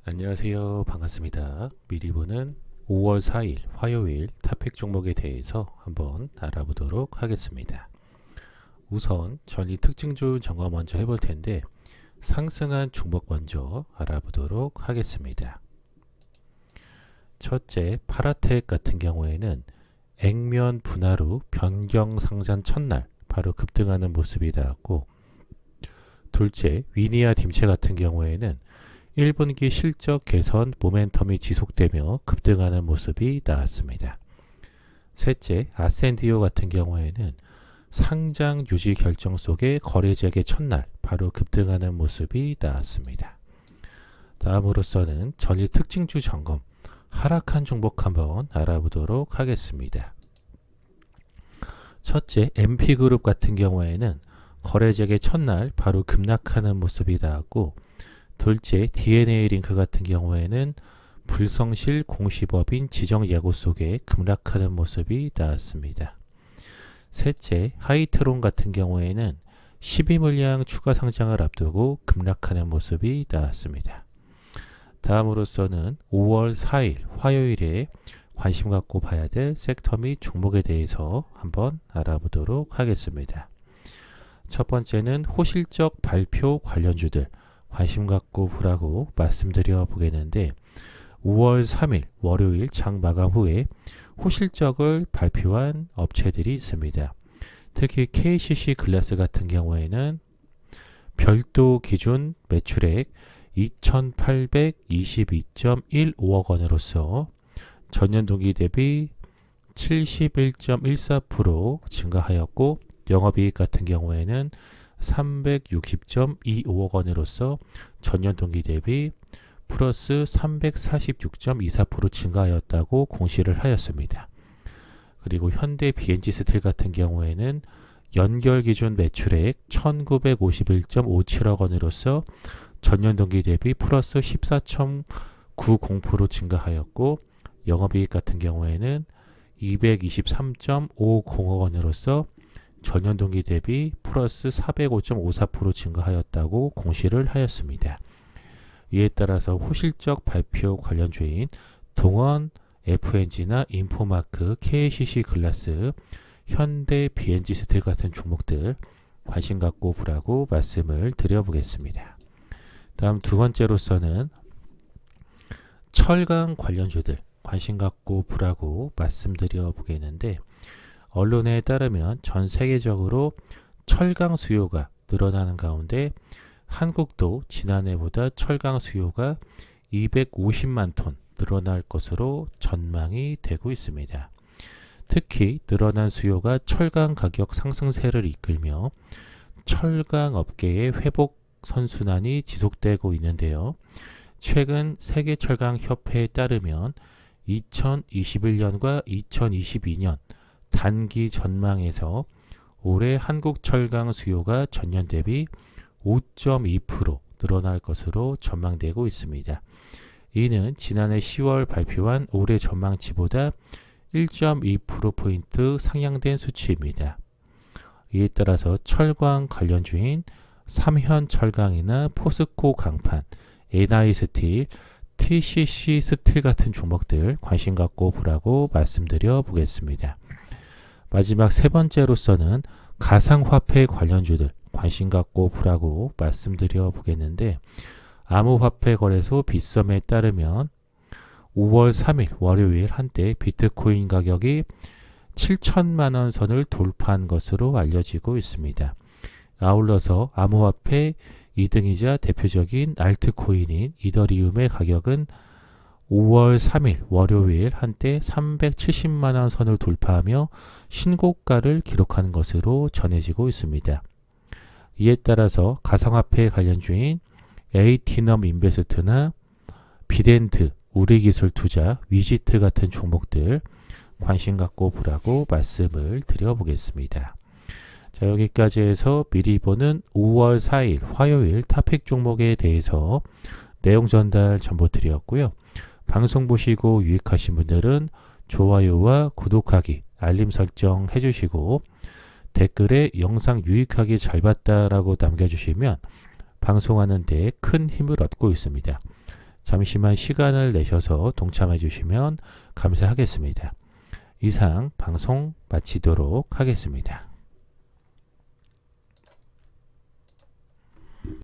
안녕하세요. 반갑습니다. 미리 보는 5월 4일 화요일 탑픽 종목에 대해서 한번 알아보도록 하겠습니다. 우선 전일 특징주 점검 먼저 해볼 텐데 상승한 종목 먼저 알아보도록 하겠습니다. 첫째, 파라텍 같은 경우에는 액면 분할 후 변경 상장 첫날 바로 급등하는 모습이 나왔고, 둘째, 위니아 딤체 같은 경우에는 1분기 실적 개선 모멘텀이 지속되며 급등하는 모습이 나왔습니다. 셋째, 아센디오 같은 경우에는 상장 유지 결정 속에 거래 재개 첫날 바로 급등하는 모습이 나왔습니다. 다음으로서는 전일 특징주 점검, 하락한 종목 한번 알아보도록 하겠습니다. 첫째, MP그룹 같은 경우에는 거래 재개 첫날 바로 급락하는 모습이 나왔고, 둘째, DNA링크 같은 경우에는 불성실 공시법인 지정 예고 속에 급락하는 모습이 나왔습니다. 셋째, 하이트론 같은 경우에는 12물량 추가 상장을 앞두고 급락하는 모습이 나왔습니다. 다음으로서는 5월 4일 화요일에 관심 갖고 봐야 될 섹터 및 종목에 대해서 한번 알아보도록 하겠습니다. 첫 번째는 호실적 발표 관련주들 관심 갖고 보라고 말씀드려 보겠는데, 5월 3일 월요일 장 마감 후에 호실적을 발표한 업체들이 있습니다. 특히 KCC 글라스 같은 경우에는 별도 기준 매출액 2,822.15억 원으로서 전년 동기 대비 71.14% 증가하였고, 영업이익 같은 경우에는 360.25억 원으로서 전년 동기 대비 플러스 346.24% 증가하였다고 공시를 하였습니다. 그리고 현대 BNG 스틸 같은 경우에는 연결 기준 매출액 1951.57억 원으로서 전년 동기 대비 플러스 14.90% 증가하였고, 영업이익 같은 경우에는 223.50억 원으로서 전년 동기 대비 플러스 405.54% 증가하였다고 공시를 하였습니다. 이에 따라서 호실적 발표 관련주인 동원 FNG나 인포마크, KCC 글라스, 현대 BNG 스틸 같은 종목들 관심 갖고 보라고 말씀을 드려보겠습니다. 다음 두 번째로서는 철강 관련주들 관심 갖고 보라고 말씀드려 보겠는데, 언론에 따르면 전 세계적으로 철강 수요가 늘어나는 가운데 한국도 지난해보다 철강 수요가 250만 톤 늘어날 것으로 전망이 되고 있습니다. 특히 늘어난 수요가 철강 가격 상승세를 이끌며 철강 업계의 회복 선순환이 지속되고 있는데요. 최근 세계철강협회에 따르면 2021년과 2022년 단기 전망에서 올해 한국 철강 수요가 전년 대비 5.2% 늘어날 것으로 전망되고 있습니다. 이는 지난해 10월 발표한 올해 전망치보다 1.2%포인트 상향된 수치입니다. 이에 따라서 철강 관련주인 삼현철강이나 포스코 강판, NI스틸, TCC 스틸 같은 종목들 관심 갖고 보라고 말씀드려 보겠습니다. 마지막 세 번째로서는 가상화폐 관련주들 관심 갖고 보라고 말씀드려 보겠는데, 암호화폐 거래소 빗썸에 따르면 5월 3일 월요일 한때 비트코인 가격이 7천만원 선을 돌파한 것으로 알려지고 있습니다. 아울러서 암호화폐 2등이자 대표적인 알트코인인 이더리움의 가격은 5월 3일 월요일 한때 370만원 선을 돌파하며 신고가를 기록하는 것으로 전해지고 있습니다. 이에 따라서 가상화폐 관련주인 에이티넘 인베스트나 비덴트, 우리기술투자, 위지트 같은 종목들 관심 갖고 보라고 말씀을 드려보겠습니다. 자, 여기까지 해서 미리 보는 5월 4일 화요일 탑픽 종목에 대해서 내용 전달 전부 드렸고요. 방송 보시고 유익하신 분들은 좋아요와 구독하기, 알림 설정 해주시고 댓글에 영상 유익하게 잘 봤다라고 남겨주시면 방송하는 데 큰 힘을 얻고 있습니다. 잠시만 시간을 내셔서 동참해 주시면 감사하겠습니다. 이상 방송 마치도록 하겠습니다.